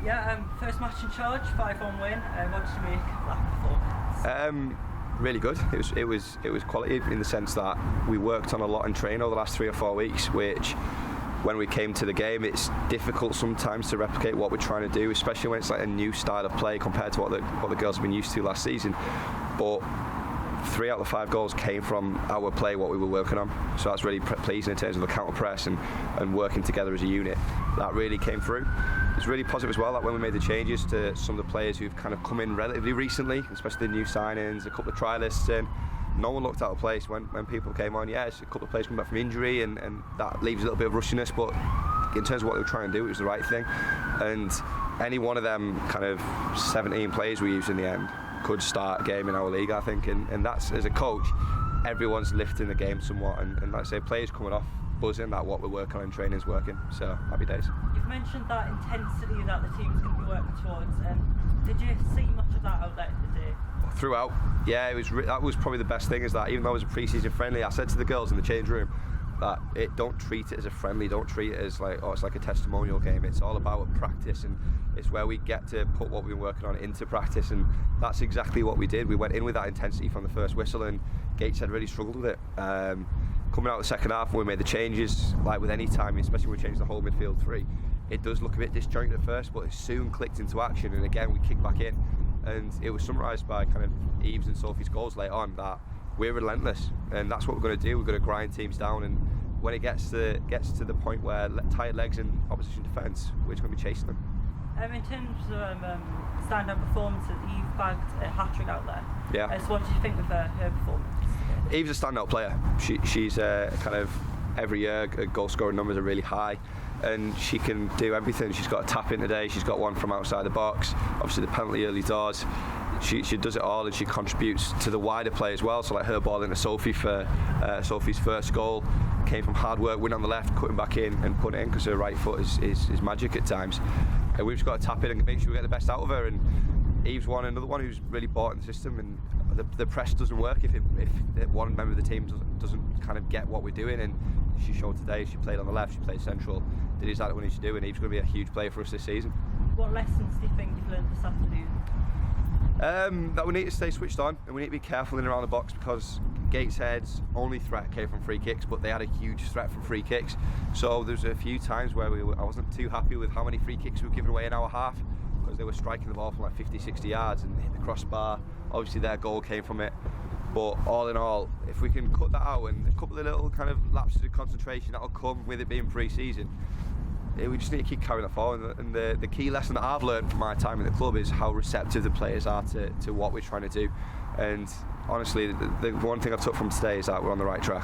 Yeah, first match in charge, 5-1 win. What did you make of that performance? Really good. It was quality in the sense that we worked on a lot in training over the last 3 or 4 weeks, which when we came to the game, it's difficult sometimes to replicate what we're trying to do, especially when it's like a new style of play compared to what the girls have been used to last season. But 3 out of the 5 goals came from our play, what we were working on. So that's really pleasing in terms of the counter press and working together as a unit. That really came through. It's really positive as well that when we made the changes to some of the players who've kind of come in relatively recently, especially the new signings, a couple of trialists in, no one looked out of place when people came on. Yes, a couple of players come back from injury and that leaves a little bit of rushiness, but in terms of what they were trying to do, it was the right thing. And any one of them kind of 17 players we used in the end could start a game in our league, I think, and that's, as a coach, everyone's lifting the game somewhat, and like I say, players coming off buzzing that what we're working on in training is working, so happy days. You've mentioned that intensity that the team's going to be working towards, and did you see much of that out there today? Throughout, yeah, that was probably the best thing, is that even though it was a pre-season friendly, I said to the girls in the change room that don't treat it as a friendly, don't treat it as like, it's like a testimonial game. It's all about practice, and it's where we get to put what we've been working on into practice, and that's exactly what we did. We went in with that intensity from the first whistle, and Gateshead really struggled with it. Coming out of the second half, when we made the changes, like with any time, especially when we changed the whole midfield 3, it does look a bit disjointed at first, but it soon clicked into action, and again we kicked back in, and it was summarised by kind of Eve's and Sophie's goals later on that we're relentless, and that's what we're going to do. We're going to grind teams down, and when it gets to the point where tired legs in opposition defence, we're just going to be chasing them. In terms of stand-up performances, Eve bagged a hat-trick out there. Yeah. So what did you think of her performance? Eve's a standout player. She's kind of every year her goal scoring numbers are really high, and she can do everything. She's got a tap in today, she's got one from outside the box, obviously the penalty early doors. She does it all, and she contributes to the wider play as well. So like her ball into Sophie for Sophie's first goal came from hard work, win on the left, cutting back in and putting it in, because her right foot is magic at times. And we've just got to tap in and make sure we get the best out of her. And Eve's another one who's really bought in the system, and the press doesn't work if one member of the team doesn't kind of get what we're doing. And she showed today. She played on the left, she played central, did exactly what we need to do, and Eve's going to be a huge player for us this season. What lessons do you think you've learned this afternoon? That we need to stay switched on, and we need to be careful in and around the box, because Gateshead's only threat came from free kicks, but they had a huge threat from free kicks. So there's a few times where I wasn't too happy with how many free kicks we were giving away in our half, because they were striking the ball from like 50-60 yards and hit the crossbar. Obviously their goal came from it, but all in all, if we can cut that out and a couple of little kind of lapses of concentration that'll come with it being pre-season, we just need to keep carrying that forward. And the key lesson that I've learned from my time in the club is how receptive the players are to what we're trying to do. And honestly, the one thing I took from today is that we're on the right track.